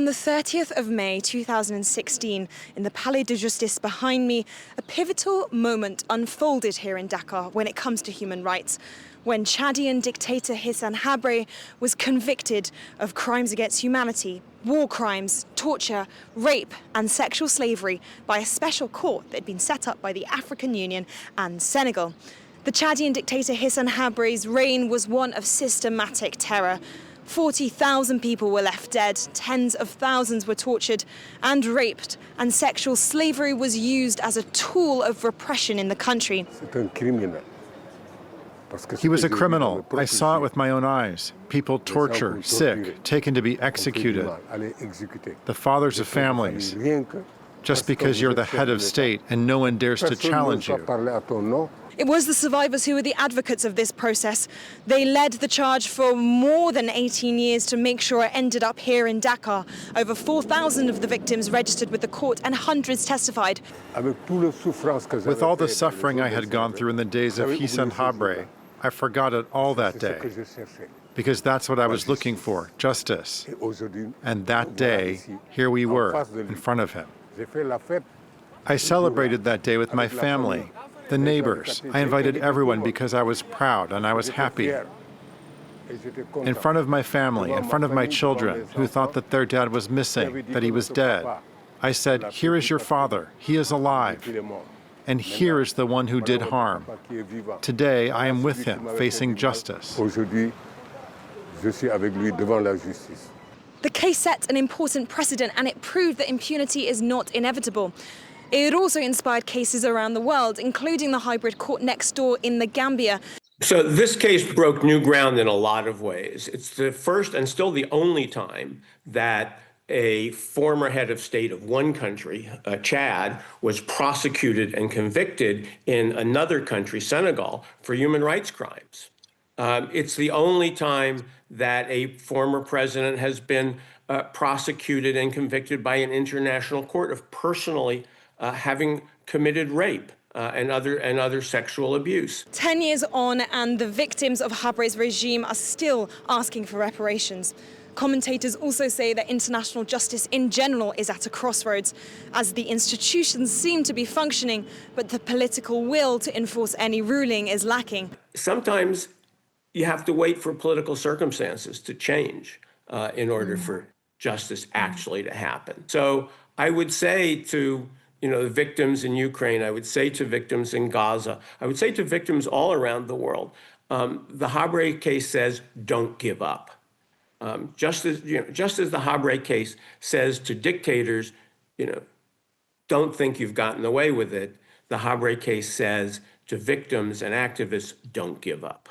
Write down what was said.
On the 30th of May 2016, in the Palais de Justice behind me, a pivotal moment unfolded here in Dakar when it comes to human rights, when Chadian dictator Hissen Habre was convicted of crimes against humanity, war crimes, torture, rape and sexual slavery by a special court that had been set up by the African Union and Senegal. The Chadian dictator Hissen Habre's reign was one of systematic terror. 40,000 people were left dead, tens of thousands were tortured and raped, and sexual slavery was used as a tool of repression in the country. He was a criminal. I saw it with my own eyes. People tortured, sick, taken to be executed. The fathers of families. Just because you're the head of state and no one dares to challenge you. It was the survivors who were the advocates of this process. They led the charge for more than 18 years to make sure it ended up here in Dakar. Over 4,000 of the victims registered with the court and hundreds testified. With all the suffering I had gone through in the days of Hissen Habre, I forgot it all that day. Because that's what I was looking for, justice. And that day, here we were, in front of him. I celebrated that day with my family, the neighbors. I invited everyone because I was proud and I was happy. In front of my family, in front of my children, who thought that their dad was missing, that he was dead. I said, here is your father, he is alive. And here is the one who did harm. Today, I am with him, facing justice. The case set an important precedent, and it proved that impunity is not inevitable. It also inspired cases around the world, including the hybrid court next door in the Gambia. So this case broke new ground in a lot of ways. It's the first and still the only time that a former head of state of one country, Chad, was prosecuted and convicted in another country, Senegal, for human rights crimes. It's the only time that a former president has been prosecuted and convicted by an international court of personally having committed rape and other sexual abuse. 10 years on, and the victims of Habre's regime are still asking for reparations. Commentators also say that international justice in general is at a crossroads, as the institutions seem to be functioning, but the political will to enforce any ruling is lacking. Sometimes you have to wait for political circumstances to change in order for justice actually to happen. So I would say to the victims in Ukraine, I would say to victims in Gaza, I would say to victims all around the world, the Habre case says, don't give up. Just as the Habre case says to dictators, don't think you've gotten away with it, the Habre case says to victims and activists, don't give up.